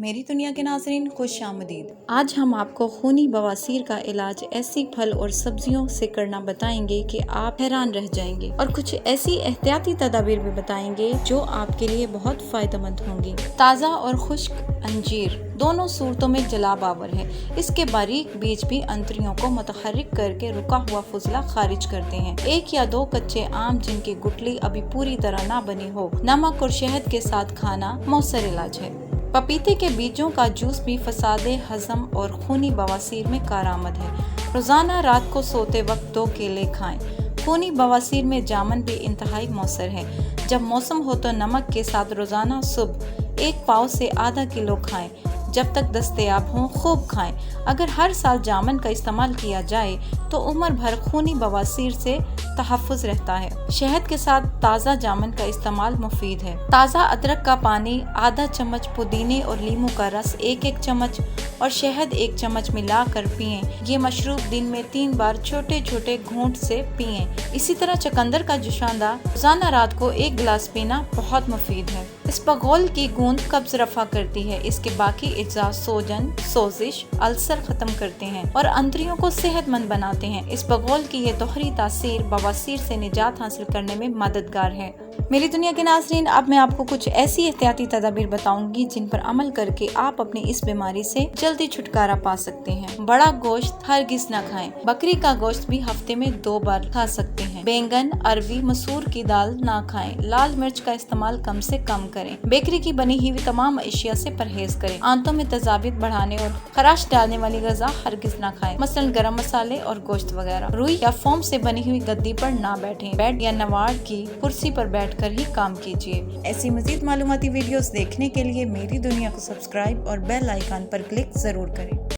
मेरी दुनिया के नाज़रीन खुश आमदीद। आज हम आपको खूनी बवासीर का इलाज ऐसी फल और सब्जियों से करना बताएंगे कि आप हैरान रह जाएंगे, और कुछ ऐसी एहतियाती तदाबीर भी बताएंगे जो आपके लिए बहुत फायदेमंद होंगी। ताज़ा और खुश्क अंजीर दोनों सूरतों में जलाबावर है। इसके बारीक बीज भी अंतड़ियों को मुतहर्रिक करके रुका हुआ फुजला खारिज करते हैं। 1 या 2 कच्चे आम जिनकी गुठली अभी पूरी तरह ना बनी हो, नमक और शहद के साथ खाना मौसर इलाज है। पपीते के बीजों का जूस भी फसादे हजम और खूनी बवासीर में कारआमद है। रोजाना रात को सोते वक्त 2 केले खाएं। खूनी बवासीर में जामन भी इंतहाई मौसर है। जब मौसम हो तो नमक के साथ रोजाना सुबह 1 पाव से आधा किलो खाएं। जब तक दस्तयाब हों खूब खाएं। अगर हर साल जामन का इस्तेमाल किया जाए तो उम्र भर खूनी बवासीर से तहफ़्फ़ुज़ रहता है। शहद के साथ ताज़ा जामन का इस्तेमाल मुफीद है। ताज़ा अदरक का पानी आधा चम्मच, पुदीने और लीमू का रस 1-1 चम्मच और शहद 1 चम्मच मिलाकर पिएं। ये मशरूब दिन में 3 बार छोटे छोटे घूंट से पिएं। इसी तरह चकंदर का जुशांदा रोजाना रात को 1 गिलास पीना बहुत मुफीद है। इसबगोल की गूंद कब्ज रफा करती है। इसके बाकी अज्जा सोजन, सोजिश, अल्सर खत्म करते हैं और अंतड़ियों को सेहतमंद बनाते हैं। इसबगोल की ये दोहरी तासीर बवासीर से निजात हासिल करने में मददगार है। मेरी दुनिया के नाज़रीन, अब मैं आपको कुछ ऐसी एहतियाती तदाबीर बताऊंगी जिन पर अमल करके आप अपनी इस बीमारी से जल्दी छुटकारा पा सकते हैं। बड़ा गोश्त हरगिज न खाएं। बकरी का गोश्त भी हफ्ते में 2 बार खा सकते हैं। बैंगन, अरवी, मसूर की दाल ना खाएं। लाल मिर्च का इस्तेमाल कम से कम करें। बेकरी की बनी हुई तमाम अशिया से परहेज करें। आंतों में तेजाबियत बढ़ाने और खराश डालने वाली ग़िज़ा हरगिज ना खाएं, मसलन गरम मसाले और गोश्त वगैरह। रुई या फोम से बनी हुई गद्दी पर ना बैठें। बेड या नवाड़ की कुर्सी पर बैठकर ही काम कीजिए। ऐसी मज़ीद मालूमाती वीडियोस देखने के लिए मेरी दुनिया को सब्सक्राइब और बेल आइकन पर क्लिक जरूर करें।